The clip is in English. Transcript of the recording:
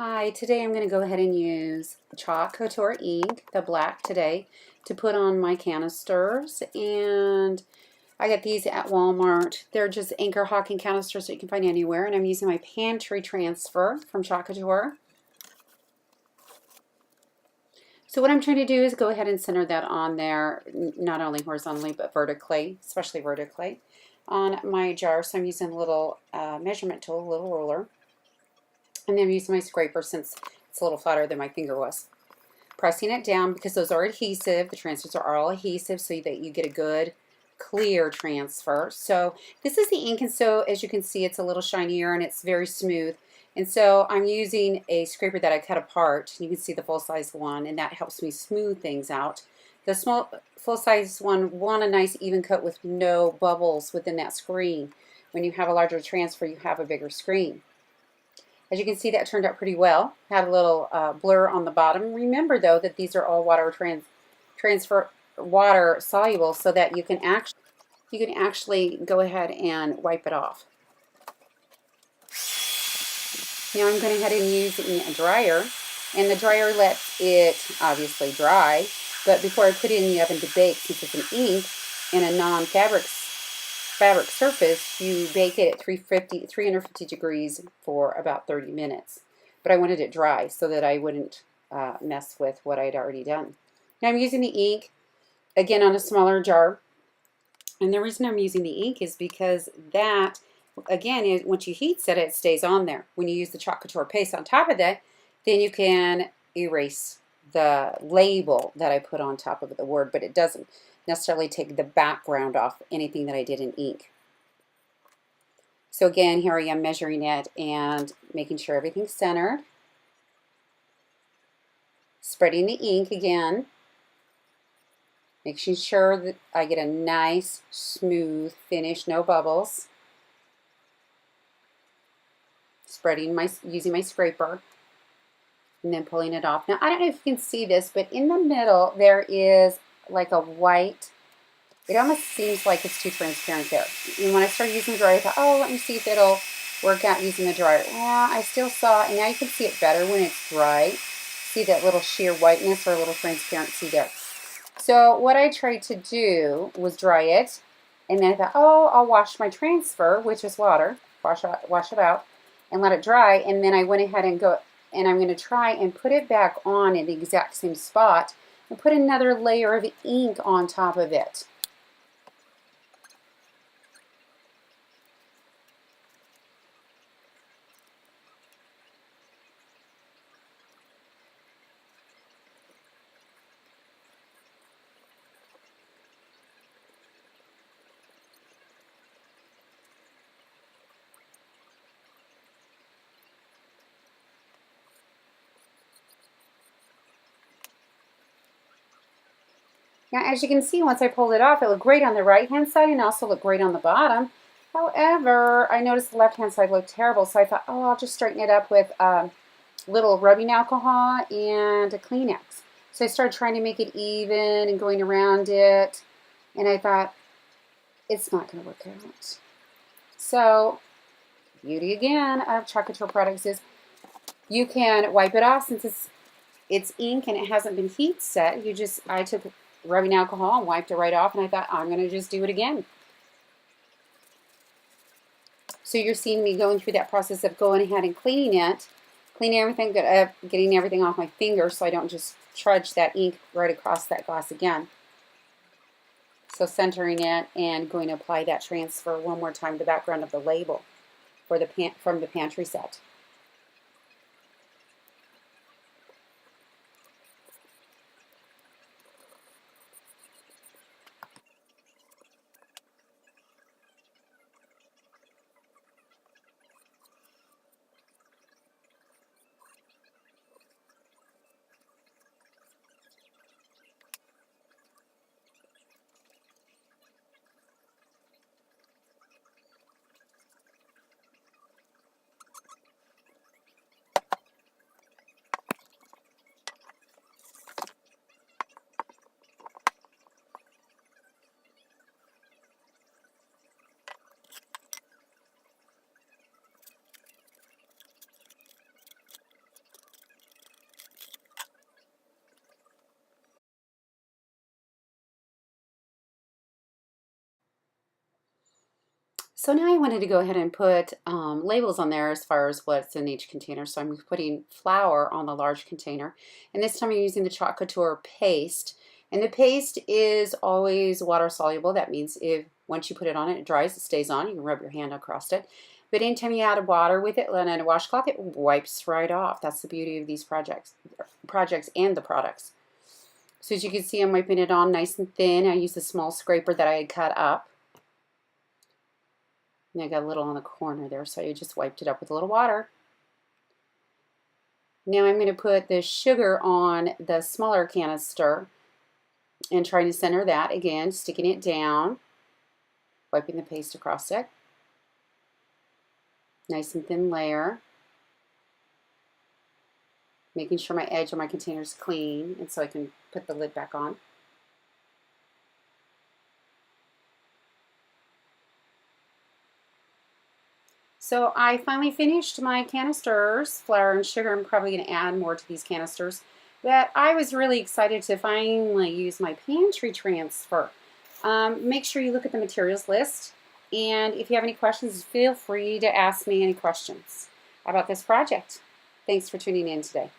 Hi, today I'm going to go ahead and use Chalk Couture ink, the black today, to put on my canisters. And I got these at Walmart. They're just anchor hocking canisters that you can find anywhere. And I'm using my pantry transfer from Chalk Couture. So what I'm trying to do is go ahead and center that on there, not only horizontally but vertically, especially vertically, on my jar. So I'm using a little measurement tool, a little ruler. And then I'm using my scraper since it's a little flatter than my finger was. Pressing it down because those are adhesive. The transfers are all adhesive so that you get a good clear transfer. So this is the ink, and so as you can see it's a little shinier and it's very smooth. And so I'm using a scraper that I cut apart. You can see the full-size one, and that helps me smooth things out. The small full-size one want a nice even coat with no bubbles within that screen. When you have a larger transfer, you have a bigger screen. As you can see, that turned out pretty well. Had a little blur on the bottom. Remember, though, that these are all water soluble, so that you can actually go ahead and wipe it off. Now I'm going ahead and use a dryer, and the dryer lets it obviously dry. But before I put it in the oven to bake, since it's an ink and a non-fabric surface, you bake it at 350 degrees for about 30 minutes. But I wanted it dry so that I wouldn't mess with what I'd already done. Now I'm using the ink, again on a smaller jar. And the reason I'm using the ink is because that, again, once you heat set it, it stays on there. When you use the Chalk Couture paste on top of that, then you can erase the label that I put on top of the word, but it doesn't necessarily take the background off anything that I did in ink. So again, here I am measuring it and making sure everything's centered. Spreading the ink again. Making sure that I get a nice, smooth finish, no bubbles. Using my scraper. And then pulling it off. Now, I don't know if you can see this, but in the middle there is like a white, it almost seems like it's too transparent there. And when I started using the dryer, I thought, oh, let me see if it'll work out using the dryer. Well, I still saw, and now you can see it better when it's dry. See that little sheer whiteness or a little transparency there. So what I tried to do was dry it, and then I thought, oh, I'll wash my transfer, which is water, wash it out, and let it dry. And then I went ahead and I'm going to try and put it back on in the exact same spot and put another layer of ink on top of it. Now, as you can see, once I pulled it off, it looked great on the right-hand side and also looked great on the bottom. However, I noticed the left-hand side looked terrible, so I thought, oh, I'll just straighten it up with a little rubbing alcohol and a Kleenex. So I started trying to make it even and going around it, and I thought, it's not going to work out. So, beauty again of Chalk Couture products is you can wipe it off since it's ink and it hasn't been heat set. I took rubbing alcohol and wiped it right off, and I thought, I'm going to just do it again. So you're seeing me going through that process of going ahead and cleaning everything, getting everything off my fingers so I don't just trudge that ink right across that glass again. So centering it and going to apply that transfer one more time to the background of the label for from the pantry set. So now I wanted to go ahead and put labels on there as far as what's in each container. So I'm putting flour on the large container. And this time I'm using the Chalk Couture paste. And the paste is always water soluble. That means if once you put it on it dries, it stays on. You can rub your hand across it. But anytime you add water with it and a washcloth, it wipes right off. That's the beauty of these projects and the products. So as you can see, I'm wiping it on nice and thin. I used a small scraper that I had cut up. And I got a little on the corner there, so I just wiped it up with a little water. Now I'm going to put the sugar on the smaller canister and trying to center that again, sticking it down, wiping the paste across it. Nice and thin layer. Making sure my edge of my container is clean, and so I can put the lid back on. So I finally finished my canisters, flour and sugar. I'm probably going to add more to these canisters. But I was really excited to finally use my pantry transfer. Make sure you look at the materials list. And if you have any questions, feel free to ask me any questions about this project. Thanks for tuning in today.